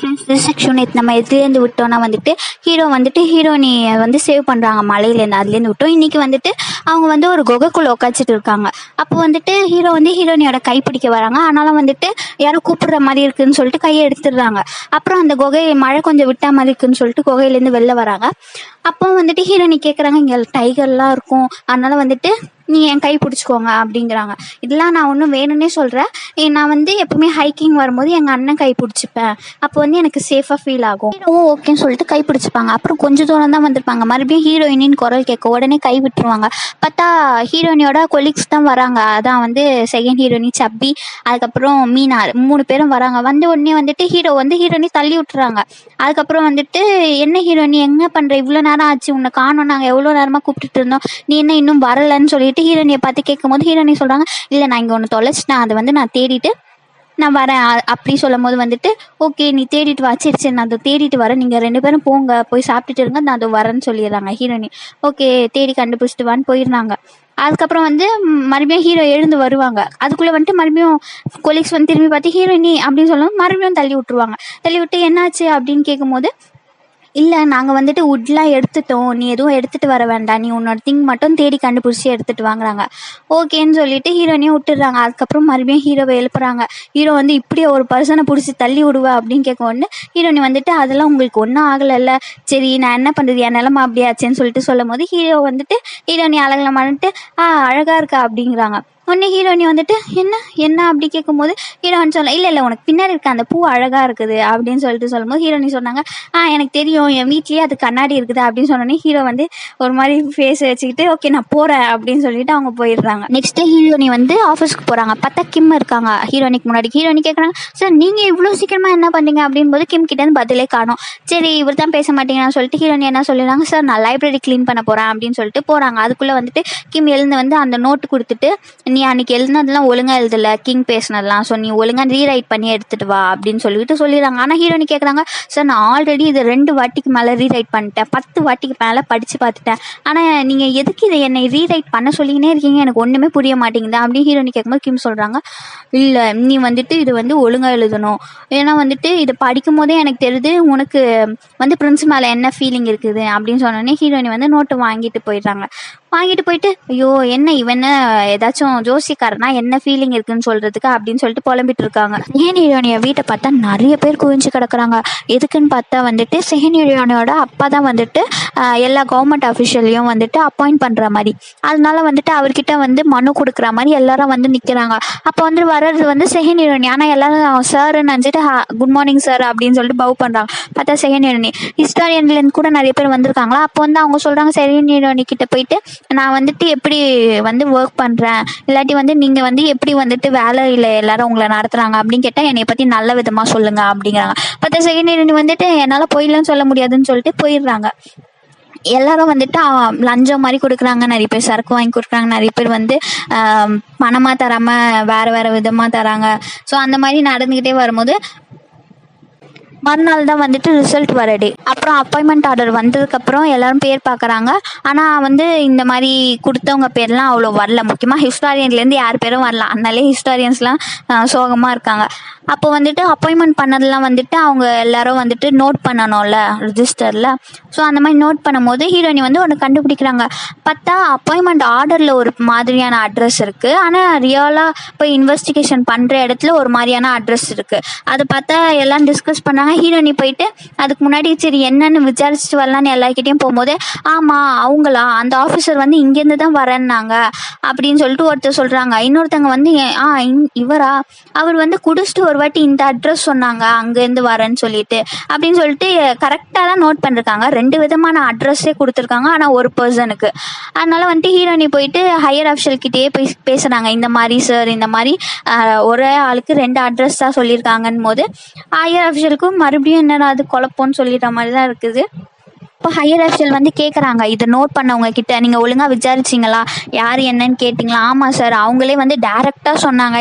Friends, this section நம்ம எதுலேருந்து விட்டோம்னா வந்துட்டு ஹீரோ வந்துட்டு ஹீரோயினியை வந்து சேவ் பண்ணுறாங்க மலையிலேருந்து. அதுலேருந்து விட்டோம். இன்றைக்கி வந்துட்டு அவங்க வந்து ஒரு குகைக்குள்ளே உட்காச்சிட்டு இருக்காங்க. அப்போ வந்துட்டு ஹீரோ வந்து ஹீரோயினியோட கை பிடிக்க வராங்க. ஆனாலும் வந்துட்டு யாரும் கூப்பிடுற மாதிரி இருக்குதுன்னு சொல்லிட்டு கையை எடுத்துடுறாங்க. அப்புறம் அந்த மழை கொஞ்சம் விட்டா மாதிரி இருக்குன்னு சொல்லிட்டு குகையிலேருந்து வெளில வராங்க. அப்போ வந்துட்டு ஹீரோயினி கேட்குறாங்க, இங்கே டைகர்லாம் இருக்கும், அதனால வந்துட்டு நீ என் கை பிடிச்சிக்கோங்க அப்படிங்கிறாங்க. இதெல்லாம் நான் ஒன்றும் வேணும்னே சொல்கிறேன். நான் வந்து எப்பவுமே ஹைக்கிங் வரும்போது எங்கள் அண்ணன் கை பிடிச்சிப்பேன், அப்போ வந்து எனக்கு சேஃபாக ஃபீல் ஆகும். ஓகேன்னு சொல்லிட்டு கை பிடிச்சிப்பாங்க. அப்புறம் கொஞ்சம் தூரம் தான் வந்திருப்பாங்க. மறுபடியும் ஹீரோயினின்னு குரல் கேட்க உடனே கை விட்டுருவாங்க. பார்த்தா ஹீரோயினியோட கொலீக்ஸ் தான் வராங்க. அதான் வந்து செகண்ட் ஹீரோயினி சப்பி, அதுக்கப்புறம் மீனா, 3 பேரும் வராங்க. வந்த உடனே வந்துட்டு ஹீரோ வந்து ஹீரோயினி தள்ளி விட்டுறாங்க. அதுக்கப்புறம் வந்துட்டு என்ன ஹீரோயினி என்ன பண்ணுற, இவ்வளோ நேரம் ஆச்சு, உன்னை காணோம், நாங்கள் எவ்வளோ நேரமாக கூப்பிட்டுட்டு இருந்தோம், நீ என்ன இன்னும் வரலன்னு சொல்லிட்டு ஹீரோயினியை பார்த்து கேட்கும் போது ஹீரோயினி சொல்கிறாங்க, இல்லை நான் இங்கே ஒன்று தொலைச்சிட்டேன், அதை வந்து நான் தேடிட்டு நான் வரேன் அப்படி சொல்லும் போது வந்துட்டு ஓகே நீ தேடிட்டு வா, சரி நான் அதை தேடிட்டு வரேன், நீங்கள் 2 பேரும் போங்க, போய் சாப்பிட்டுட்டு இருங்க, நான் அதை வரேன்னு சொல்லிடுறாங்க. ஹீரோயினி ஓகே தேடி கண்டுபிடிச்சிட்டு வான்னு போயிடுறாங்க. அதுக்கப்புறம் வந்து மறுபடியும் ஹீரோ எழுந்து வருவாங்க. அதுக்குள்ளே வந்துட்டு மறுபடியும் கொலீக்ஸ் வந்து திரும்பி பார்த்து ஹீரோயினி அப்படின்னு சொல்லுவோம், மறுபடியும் தள்ளி விட்டுருவாங்க. தள்ளி விட்டு என்னாச்சு அப்படின்னு கேட்கும்போது, இல்லை நாங்கள் வந்துட்டு வுட்லாம் எடுத்துட்டோம், நீ எதுவும் எடுத்துகிட்டு வர வேண்டாம், நீ உன்னோட திங் மட்டும் தேடி கண்டுபிடிச்சி எடுத்துகிட்டு வாங்குறாங்க. ஓகேன்னு சொல்லிட்டு ஹீரோனையும் விட்டுடுறாங்க. அதுக்கப்புறம் மறுபடியும் ஹீரோவை எழுப்புறாங்க. ஹீரோ வந்து இப்படியே ஒரு பர்சனை பிடிச்சி தள்ளி விடுவா அப்படின்னு கேட்க உடனே ஹீரோனி வந்துட்டு அதெல்லாம் உங்களுக்கு ஒன்றும் ஆகலைல்ல, சரி நான் என்ன பண்ணுறது, என் நிலமா அப்படியாச்சேன்னு சொல்லிட்டு சொல்லும் போது ஹீரோ வந்துட்டு ஹீரோனி அழகில் மாட்டு அழகாக இருக்கா அப்படிங்கிறாங்க. உடனே ஹீரோயினி வந்துட்டு என்ன அப்படி கேட்கும்போது ஹீரோயின் சொல்ல, இல்லை உனக்கு பின்னாடி இருக்க அந்த பூ அழகாக இருக்குது அப்படின்னு சொல்லிட்டு சொல்லும்போது ஹீரோயினி சொன்னாங்க, எனக்கு தெரியும், என் வீட்லேயே அது கண்ணாடி இருக்குது அப்படின்னு சொன்னோன்னே ஹீரோ வந்து ஒரு மாதிரி ஃபேஸ் வச்சுக்கிட்டு ஓகே நான் போகிறேன் அப்படின்னு சொல்லிட்டு அவங்க போயிடுறாங்க. நெக்ஸ்ட் ஹீரோயினி வந்து ஆஃபீஸ்க்கு போகிறாங்க. பார்த்தா கிம் இருக்காங்க ஹீரோயினிக்கு முன்னாடி. ஹீரோயினி கேட்குறாங்க, சார் நீங்கள் இவ்வளோ சீக்கிரமாக என்ன பண்ணுறீங்க அப்படின் போது கிம் கிட்டேருந்து பதிலே காணும். சரி இவர் தான் பேச மாட்டேங்கன்னு சொல்லிட்டு ஹீரோயினி என்ன சொல்லிடுறாங்க, சார் நான் லைப்ரரி க்ளீன் பண்ண போகிறேன் அப்படின்னு சொல்லிட்டு போகிறாங்க. அதுக்குள்ளே வந்துட்டு கிம் எழுந்து வந்து அந்த நோட்டு கொடுத்துட்டு, நீ அன்றைக்கி எழுதுனதுலாம் ஒழுங்காக எழுதலை, கிங் பேசினதெல்லாம், ஸோ நீ ஒழுங்காக ரீரைட் பண்ணி எடுத்துகிட்டு வா அப்படின்னு சொல்லிட்டு சொல்லிடுறாங்க. ஆனால் ஹீரோயினி கேட்குறாங்க, சார் நான் ஆல்ரெடி இது 2 வாட்டிக்கு மேலே ரீரைட் பண்ணிட்டேன், 10 வாட்டிக்கு மேலே படித்து பார்த்துட்டேன், ஆனால் நீங்கள் எதுக்கு இதை என்னை ரீரைட் பண்ண சொல்லிக்கினே இருக்கீங்க, எனக்கு ஒன்றுமே புரிய மாட்டேங்குது அப்படின்னு ஹீரோயினி கேட்கும்போது கிம் சொல்கிறாங்க, இல்லை நீ வந்துட்டு இது வந்து ஒழுங்காக எழுதணும், ஏன்னா வந்துட்டு இதை படிக்கும் போதே எனக்கு தெரியுது உனக்கு வந்து பிரின்ஸ் மேலே என்ன ஃபீலிங் இருக்குது அப்படின்னு சொன்னோடனே ஹீரோயினி வந்து நோட்டு வாங்கிட்டு போயிடுறாங்க. வாங்கிட்டு போயிட்டு ஐயோ என்ன இவன் ஏதாச்சும் ஜோசிக்காரனா என்ன ஃபீலிங் இருக்குன்னு சொல்கிறதுக்கு அப்படின்னு சொல்லிட்டு புலம்பிட்டு இருக்காங்க. செகண்ட் ஹீரோயினியை வீட்டை பார்த்தா நிறைய பேர் குவிஞ்சு கிடக்குறாங்க. எதுக்குன்னு பார்த்தா வந்துட்டு செகண்ட் ஹீரோயினியோட அப்பா தான் வந்துட்டு எல்லா கவர்மெண்ட் அஃபிஷியலையும் வந்துட்டு அப்பாயிண்ட் பண்ணுற மாதிரி, அதனால வந்துட்டு அவர்கிட்ட வந்து மனு கொடுக்குற மாதிரி எல்லாரும் வந்து நிற்கிறாங்க. அப்போ வந்து வர்றது வந்து செகண்ட் ஹீரோயினி. ஆனால் எல்லாரும் சார்ன்னு நினச்சிட்டு குட் மார்னிங் சார் அப்படின்னு சொல்லிட்டு பவ் பண்ணுறாங்க. பார்த்தா செகண்ட் ஹீரோயினி ஹிஸ்டாரியன்லேருந்து கூட நிறைய பேர் வந்திருக்காங்களா. அப்போ வந்து அவங்க சொல்கிறாங்க செகண்ட் ஹீரோயினி கிட்ட போயிட்டு, நான் வந்துட்டு எப்படி வந்து ஒர்க் பண்ணுறேன், இல்லாட்டி வந்து நீங்கள் வந்து எப்படி வந்துட்டு வேலையில் எல்லாரும் உங்களை நடத்துகிறாங்க அப்படின்னு கேட்டால் என்னை பற்றி நல்ல விதமாக சொல்லுங்கள் அப்படிங்கிறாங்க. பார்த்தா செகண்ட் ஹீரோயினி வந்துட்டு என்னால் போயிடலான்னு சொல்ல முடியாதுன்னு சொல்லிட்டு போயிடுறாங்க. எல்லாரும் வந்துட்டு லஞ்சம் மாதிரி கொடுக்குறாங்க, நிறைய பேர் சரக்கு வாங்கி கொடுக்குறாங்க, நிறைய பேர் வந்து பணமாக தராமல் வேறு விதமாக தராங்க. ஸோ அந்த மாதிரி நடந்துக்கிட்டே வரும்போது மறுநாள் தான் வந்துட்டு ரிசல்ட் வர டே. அப்புறம் அப்பாயின்மெண்ட் ஆர்டர் வந்ததுக்கப்புறம் எல்லாரும் பேர் பார்க்குறாங்க. ஆனால் வந்து இந்த மாதிரி கொடுத்தவங்க பேர்லாம் அவ்வளோ வரல. முக்கியமாக ஹிஸ்டாரியன்லேருந்து யார் பேரும் வரல. அதனாலே ஹிஸ்டாரியன்ஸ்லாம் சோகமாக இருக்காங்க. அப்போ வந்துட்டு அப்பாயின்மெண்ட் பண்ணதெல்லாம் வந்துட்டு அவங்க எல்லாரும் வந்துட்டு நோட் பண்ணணும்ல ரிஜிஸ்டரில். ஸோ அந்த மாதிரி நோட் பண்ணும்போது ஹீரோயினி வந்து ஒன்று கண்டுபிடிக்கிறாங்க. பார்த்தா அப்பாயின்மெண்ட் ஆர்டரில் ஒரு மாதிரியான அட்ரஸ் இருக்குது, ஆனால் ரியலாக போய் இன்வெஸ்டிகேஷன் பண்ணுற இடத்துல ஒரு மாதிரியான அட்ரஸ் இருக்குது. அதை பார்த்தா எல்லாம் டிஸ்கஸ் பண்ணாங்க. ஹீரோயினி போயிட்டு அதுக்கு முன்னாடி சரி என்னன்னு விசாரிச்சுட்டு வரலான்னு எல்லாருக்கிட்டையும் போகும்போது, ஆமாம் அவங்களா அந்த ஆஃபீஸர் வந்து இங்கேருந்து தான் வரேன்னாங்க அப்படின்னு சொல்லிட்டு ஒருத்தர் சொல்கிறாங்க. இன்னொருத்தவங்க வந்து இவரா, அவர் வந்து குடிச்சிட்டு ஒரு வாட்டி இந்த அட்ரஸ் சொன்னாங்க அங்கேருந்து வரேன்னு சொல்லிட்டு அப்படின்னு சொல்லிட்டு கரெக்டாக தான் நோட் பண்ணிருக்காங்க. 2 விதமான அட்ரஸே கொடுத்துருக்காங்க, ஆனால் ஒரு பர்சனுக்கு. அதனால வந்துட்டு ஹீரோயினி போயிட்டு ஹையர் அஃபிஷியல் கிட்டேயே போய் பேசுகிறாங்க. இந்த மாதிரி சார், இந்த மாதிரி ஒரே ஆளுக்கு 2 அட்ரஸ் தான் சொல்லியிருக்காங்கன்னு போது ஹையர் அஃபிஷியலுக்கும் மறுபடியும் என்னடா அது குழப்பம்னு சொல்லிடுற மாதிரி தான் இருக்குது. அப்போ ஹையர் அஃபிஷியல் வந்து கேட்குறாங்க, இதை நோட் பண்ணவங்க கிட்ட நீங்கள் ஒழுங்காக விசாரிச்சிங்களா, யார் என்னன்னு கேட்டிங்களா? ஆமாம் சார், அவங்களே வந்து டேரெக்டாக சொன்னாங்க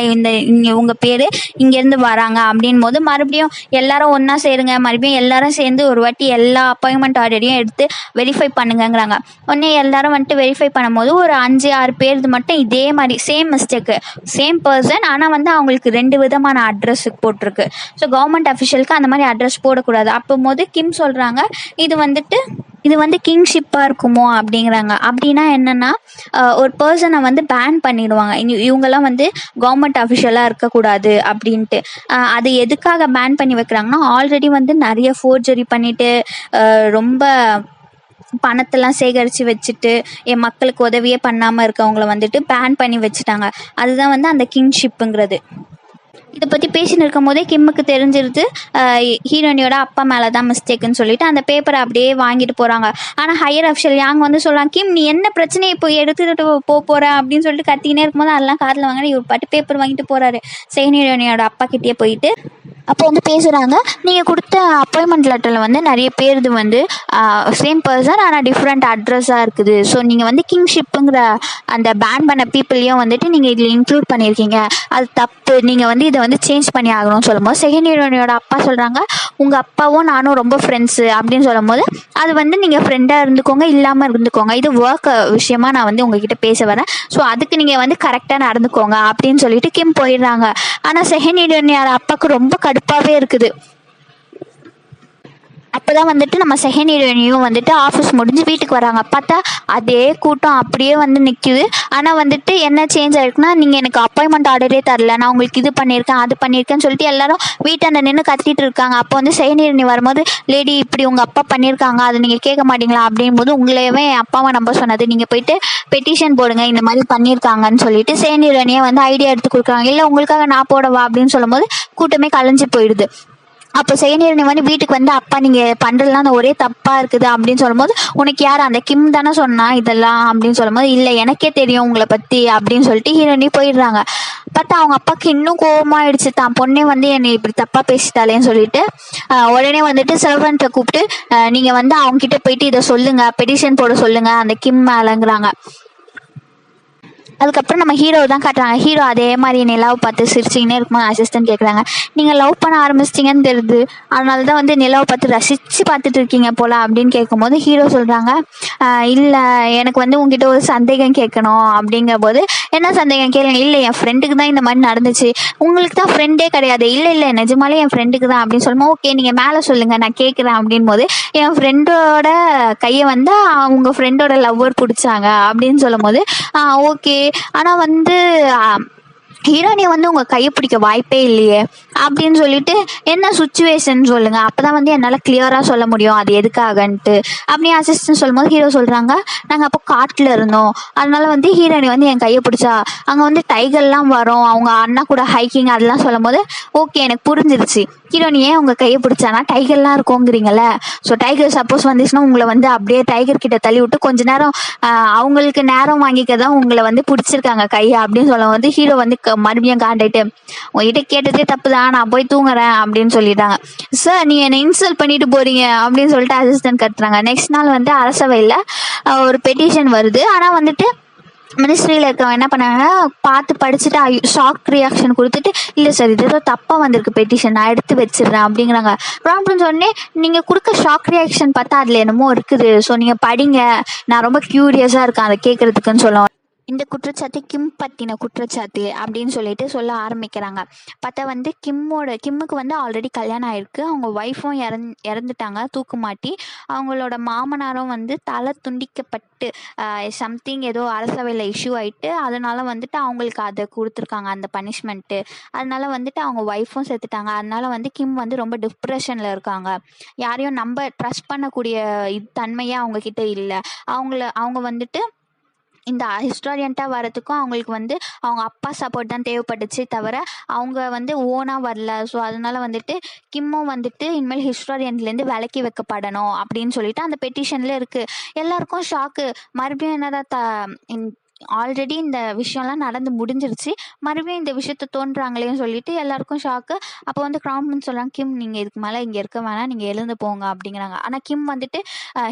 இங்கே உங்கள் பேர் இங்கேருந்து வராங்க அப்படின் போது மறுபடியும் எல்லாரும் ஒன்றா சேருங்க, மறுபடியும் எல்லாரும் சேர்ந்து ஒரு வாட்டி எல்லா அப்பாயின்மெண்ட் ஆர்டரையும் எடுத்து வெரிஃபை பண்ணுங்கங்கிறாங்க. உடனே எல்லாரும் வந்துட்டு வெரிஃபை பண்ணும்போது ஒரு 5-6 பேருக்கு மட்டும் இதே மாதிரி சேம் மிஸ்டேக்கு, சேம் பர்சன், ஆனால் வந்து அவங்களுக்கு 2 விதமான அட்ரஸுக்கு போட்டிருக்கு. ஸோ கவர்மெண்ட் அஃபிஷியலுக்கு அந்த மாதிரி அட்ரஸ் போடக்கூடாது. அப்போது கிம் சொல்கிறாங்க, இது வந்து கிங்ஷிப்பாக இருக்குமோ அப்படிங்கிறாங்க. அப்படின்னா என்னென்னா, ஒரு பர்சனை வந்து பேன் பண்ணிடுவாங்க, இவங்கெல்லாம் வந்து கவர்மெண்ட் அஃபிஷியலாக இருக்கக்கூடாது அப்படின்ட்டு. அது எதுக்காக பேன் பண்ணி வைக்கிறாங்கன்னா, ஆல்ரெடி வந்து நிறைய ஃபோர்ஜரி பண்ணிவிட்டு ரொம்ப பணத்தெல்லாம் சேகரித்து வச்சுட்டு என் மக்களுக்கு உதவியே பண்ணாமல் இருக்கவங்கள வந்துட்டு பேன் பண்ணி வச்சுட்டாங்க. அதுதான் வந்து அந்த கிங்ஷிப்புங்கிறது. இதை பற்றி பேசின்னு இருக்கும் போதே கிம்முக்கு தெரிஞ்சிருது ஹீரோனியோட அப்பா மேலே தான் மிஸ்டேக்குன்னு சொல்லிட்டு அந்த பேப்பரை அப்படியே வாங்கிட்டு போகிறாங்க. ஆனால் ஹையர் அஃபிஷியல் யாங் வந்து சொல்கிறாங்க, கிம் நீ என்ன பிரச்சனையை இப்போ எடுத்துகிட்டு போகிற அப்படின்னு சொல்லிட்டு கத்தினே இருக்கும்போது அதெல்லாம் காதில் வாங்கினா இவர் பாட்டு பேப்பர் வாங்கிட்டு போகிறாரு ஹீரோனியோட அப்பா கிட்டேயே போயிட்டு. அப்போ வந்து பேசுகிறாங்க, நீங்கள் கொடுத்த அப்பாயின்மெண்ட் லெட்டரில் வந்து நிறைய பேருது வந்து சேம் பர்சன் ஆனால் டிஃப்ரெண்ட் அட்ரஸாக இருக்குது. ஸோ நீங்கள் வந்து கிங்ஷிப்புங்கிற அந்த பேன் பண்ண பீப்புளையும் வந்துட்டு நீங்கள் இதில் இன்க்ளூட் பண்ணியிருக்கீங்க, அது தப்பு, நீங்கள் வந்து இதை வந்து சேஞ்ச் பண்ணி ஆகணும்னு சொல்லும்போது ஹீரோனியோட அப்பா சொல்கிறாங்க, உங்கள் அப்பாவும் நானும் ரொம்ப ஃப்ரெண்ட்ஸு அப்படின்னு சொல்லும்போது அது வந்து நீங்கள் ஃப்ரெண்டாக இருந்துக்கோங்க, இல்லாமல் இருந்துக்கோங்க, இது ஒர்க் விஷயமா நான் வந்து உங்ககிட்ட பேச வரேன், ஸோ அதுக்கு நீங்கள் வந்து கரெக்டாக நடந்துக்கோங்க அப்படின்னு சொல்லிட்டு கிம் போயிடுறாங்க. ஆனால் ஹீரோனியோட அப்பாவுக்கு ரொம்ப கடுப்பாகவே இருக்குது. அப்போ தான் வந்துட்டு நம்ம செகண்ட் ஹீரோயினியும் வந்துட்டு ஆஃபீஸ் முடிஞ்சு வீட்டுக்கு வராங்க. பார்த்தா அதே கூட்டம் அப்படியே வந்து நிற்கிது. ஆனால் வந்துட்டு என்ன சேஞ்ச் ஆகிருக்குன்னா, நீங்கள் எனக்கு அப்பாயின்மெண்ட் ஆர்டரே தரல, நான் உங்களுக்கு இது பண்ணியிருக்கேன் அது பண்ணியிருக்கேன்னு சொல்லிட்டு எல்லாரும் வீட்டாண்ட நின்று கத்திட்டு இருக்காங்க. அப்போ வந்து செகண்ட் ஹீரோயினி வரும்போது, லேடி இப்படி உங்கள் அப்பா பண்ணியிருக்காங்க, அதை நீங்கள் கேட்க மாட்டீங்களா அப்படின்போது, உங்களையவே என் அப்பாவை நம்ப சொன்னது, நீங்கள் போயிட்டு பெட்டிஷன் போடுங்க இந்த மாதிரி பண்ணியிருக்காங்கன்னு சொல்லிட்டு செகண்ட் ஹீரோயினியை வந்து ஐடியா எடுத்து கொடுக்குறாங்க. இல்லை உங்களுக்காக நான் போடவா அப்படின்னு சொல்லும்போது கூட்டமே கலைஞ்சு போயிடுது. அப்போ செகண்ட் ஹீரோயினி வந்து வீட்டுக்கு வந்து, அப்பா நீங்கள் பண்ணுறதுலாம் ஒரே தப்பாக இருக்குது அப்படின்னு சொல்லும்போது, உனக்கு யார் அந்த கிம் தானே சொன்னா இதெல்லாம் அப்படின்னு சொல்லும்போது, இல்லை எனக்கே தெரியும் உங்களை பற்றி அப்படின்னு சொல்லிட்டு ஹீரோயினி போயிடுறாங்க. பார்த்தா அவங்க அப்பாவுக்கு இன்னும் கோபமாயிடுச்சு, தான் பொண்ணே வந்து என்னை இப்படி தப்பாக பேசிட்டாலேன்னு சொல்லிட்டு உடனே வந்துட்டு சர்வெண்ட்டை கூப்பிட்டு நீங்கள் வந்து அவங்ககிட்ட போயிட்டு இதை சொல்லுங்கள், பெட்டிஷன் போட சொல்லுங்கள் அந்த கிம் மேலேங்கிறாங்க. அதுக்கப்புறம் நம்ம ஹீரோ தான் காட்டுறாங்க. ஹீரோ அதே மாதிரி நிலாவை பார்த்து சிரிச்சிங்கன்னே இருக்கும்போது அசிஸ்டன்ட் கேட்குறாங்க, நீங்கள் லவ் பண்ண ஆரம்பிச்சிட்டிங்கன்னு தெரியுது, அதனால தான் வந்து நிலாவை பார்த்து ரசித்து பார்த்துட்டு இருக்கீங்க போல் அப்படின்னு கேட்கும்போது ஹீரோ சொல்கிறாங்க, இல்லை எனக்கு வந்து உங்ககிட்ட ஒரு சந்தேகம் கேட்கணும் அப்படிங்கும்போது, என்ன சந்தேகம் கேளுங்க. இல்லை என் ஃப்ரெண்டுக்கு தான் இந்த மாதிரி நடந்துச்சு, உங்களுக்கு தான் ஃப்ரெண்டே கிடையாது. இல்லை நிஜமாலே என் ஃப்ரெண்டுக்கு தான் அப்படின்னு சொல்லும்போது, ஓகே நீங்கள் மேலே சொல்லுங்கள் நான் கேட்குறேன் அப்படின் போது, என் ஃப்ரெண்டோட கையை வந்து அவங்க ஃப்ரெண்டோட லவ்வர் பிடிச்சாங்க அப்படின்னு சொல்லும் போது, ஓகே ஆனால் வந்து ஹீரோயினி வந்து உங்கள் கையை பிடிக்க வாய்ப்பே இல்லையே அப்படின்னு சொல்லிட்டு, என்ன சுச்சுவேஷன் சொல்லுங்கள், அப்போ தான் வந்து என்னால் கிளியராக சொல்ல முடியும் அது எதுக்காகன்ட்டு அப்படி அசிஸ்டன்ட் சொல்லும்போது ஹீரோ சொல்கிறாங்க, நாங்கள் அப்போ காட்டில் இருந்தோம், அதனால வந்து ஹீரோயினி வந்து என் கையை பிடிச்சா, அங்கே வந்து டைகர்லாம் வரும், அவங்க அண்ணா கூட ஹைக்கிங் அதெல்லாம் சொல்லும் போது ஓகே எனக்கு புரிஞ்சிருச்சு, ஹீரோயினி ஏன் உங்கள் கையை பிடிச்சானா டைகர்லாம் இருக்குங்கிறீங்கள, ஸோ டைகர் சப்போஸ் வந்துச்சுன்னா உங்களை வந்து அப்படியே டைகர் கிட்ட தள்ளி விட்டு கொஞ்ச நேரம் அவங்களுக்கு நேரம் வாங்கிக்க தான் உங்களை வந்து பிடிச்சிருக்காங்க கையை அப்படின்னு சொல்லும் போது ஹீரோ வந்து மறுபடியும் காண்டாயிட்டு, உங்ககிட்ட கேட்டதே தப்பு தான், நான் போய் தூங்குறேன் அப்படின்னு சொல்லிட்டாங்க. சார் நீ என்னை இன்சல்ட் பண்ணிட்டு போறீங்க அப்படின்னு சொல்லிட்டு அசிஸ்டன்ட் கட்டுறாங்க. நெக்ஸ்ட் நாள் வந்து அரசவையில் ஒரு பெட்டிஷன் வருது. ஆனால் வந்துட்டு மினிஸ்ட்ரியில் இருக்கவங்க என்ன பண்ணாங்க, பார்த்து படிச்சுட்டு ஷாக் ரியாக்ஷன் கொடுத்துட்டு, இல்லை சார் இது ஏதோ தப்பாக வந்திருக்கு பெட்டிஷன், நான் எடுத்து வச்சிடுறேன் அப்படிங்கிறாங்க. அப்படின்னு சொன்னே, நீங்கள் கொடுக்க ஷாக் ரியாக்ஷன் பார்த்தா அதில் என்னமோ இருக்குது, ஸோ நீங்கள் படிங்க, நான் ரொம்ப க்யூரியஸாக இருக்கேன் அதை கேட்குறதுக்குன்னு சொல்லுவோம். இந்த குற்றச்சாட்டு கிம் பற்றின குற்றச்சாட்டு அப்படின்னு சொல்லிட்டு சொல்ல ஆரம்பிக்கிறாங்க. பார்த்தா வந்து கிம்முக்கு வந்து ஆல்ரெடி கல்யாணம் ஆயிருக்கு, அவங்க ஒய்ஃபும் இறந்துட்டாங்க தூக்கு மாட்டி, அவங்களோட மாமனாரும் வந்து தலை துண்டிக்கப்பட்டு சம்திங் ஏதோ அரசவையில் இஷ்யூ ஆகிட்டு, அதனால வந்துட்டு அவங்களுக்கு அதை கொடுத்துருக்காங்க அந்த பனிஷ்மெண்ட்டு, அதனால வந்துட்டு அவங்க ஒய்ஃபும் செத்துட்டாங்க. அதனால வந்து கிம் வந்து ரொம்ப டிப்ரெஷனில் இருக்காங்க, யாரையும் நம்ம ட்ரஸ்ட் பண்ணக்கூடிய தன்மையே அவங்கக்கிட்ட இல்லை, அவங்க வந்துட்டு இந்த ஹிஸ்டாரியன்ட்டாக வரத்துக்கும் அவங்களுக்கு வந்து அவங்க அப்பா சப்போர்ட் தான் தேவைப்பட்டுச்சு தவிர அவங்க வந்து ஓனாக வரல. ஸோ அதனால வந்துட்டு கிம்மும் வந்துட்டு இனிமேல் ஹிஸ்டாரியன்லேருந்து விலக்கி வைக்கப்படணும் அப்படின்னு சொல்லிட்டு அந்த பெட்டிஷனில் இருக்குது. எல்லாருக்கும் ஷாக்கு, மறுபடியும் என்னடா ஆல்ரெடி இந்த விஷயம்லாம் நடந்து முடிஞ்சிருச்சு, மறுபடியும் இந்த விஷயத்த தோன்றாங்களேன்னு சொல்லிட்டு எல்லாருக்கும் ஷாக்கு. அப்போ வந்து கிராம்னு சொல்கிறாங்க, கிம் நீங்கள் இதுக்கு மேலே இங்கே இருக்க வேணாம், நீங்கள் எழுந்து போங்க அப்படிங்கிறாங்க. ஆனால் கிம் வந்துட்டு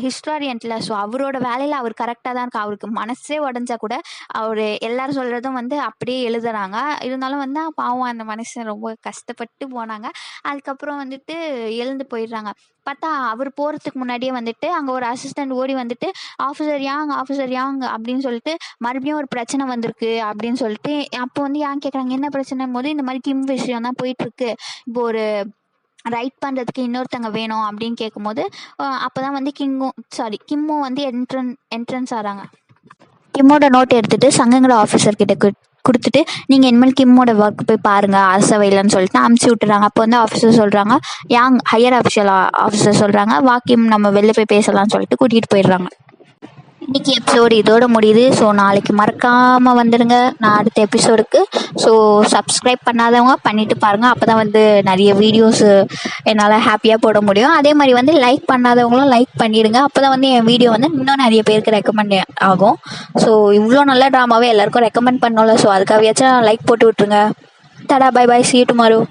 ஹிஸ்டாரியன்ட்டில், ஸோ அவரோட வேலையில் அவர் கரெக்டாக தான் இருக்கா. அவருக்கு மனசே உடஞ்சா கூட அவர் எல்லாரும் சொல்கிறதும் வந்து அப்படியே எழுதுறாங்க. இருந்தாலும் வந்து பாவம் அந்த மனுஷன் ரொம்ப கஷ்டப்பட்டு போனாங்க. அதுக்கப்புறம் வந்துட்டு எழுந்து போயிடுறாங்க. பார்த்தா அவர் போகிறதுக்கு முன்னாடியே வந்துட்டு அங்கே ஒரு அசிஸ்டன்ட் ஓடி வந்துட்டு ஆஃபீஸர் யாங் அப்படின்னு சொல்லிட்டு மறுபடியும் ஒரு பிரச்சனை வந்திருக்கு அப்படின்னு சொல்லிட்டு, அப்போ வந்து யாங் கேட்குறாங்க என்ன பிரச்சனைம் போது, இந்த மாதிரி கிம் விஷயம் தான் போயிட்டுருக்கு, இப்போ ஒரு ரைட் பண்ணுறதுக்கு இன்னொருத்தங்க வேணும் அப்படின்னு கேட்கும்போது அப்போ தான் வந்து கிம்மும் வந்து என்ட்ரன்ஸ் ஆகிறாங்க. கிம்மோட நோட் எடுத்துகிட்டு சங்கங்கிற ஆஃபீஸர்கிட்ட கொடுத்துட்டு, நீங்கள் இனிமேல் கிம்மோட ஒர்க் போய் பாருங்கள் அரசவையில்னு சொல்லிட்டு அமுச்சு விட்டுறாங்க. அப்போ வந்து ஆஃபீஸர் சொல்கிறாங்க, யாங் ஹையர் ஆஃபீஸர் சொல்கிறாங்க, வா கிம் நம்ம வெளில போய் பேசலாம்னு சொல்லிட்டு கூட்டிகிட்டு போயிடுறாங்க. இன்றைக்கி எபிசோடு இதோட முடியுது. ஸோ நாளைக்கு மறக்காமல் வந்துடுங்க நான் அடுத்த எபிசோடுக்கு. ஸோ சப்ஸ்கிரைப் பண்ணாதவங்க பண்ணிவிட்டு பாருங்கள். அப்போ தான் வந்து நிறைய வீடியோஸு என்னால் ஹாப்பியாக போட முடியும். அதே மாதிரி வந்து லைக் பண்ணாதவங்களும் லைக் பண்ணிடுங்க. அப்போ தான் வந்து என் வீடியோ வந்து இன்னும் நிறைய பேருக்கு ரெக்கமெண்ட் ஆகும். ஸோ இவ்வளோ நல்ல ட்ராமாவே எல்லாேருக்கும் ரெக்கமெண்ட் பண்ணோம்ல, ஸோ அதுக்காகவாச்சும் லைக் போட்டு விட்ருங்க. Tada, bye bye, see you tomorrow.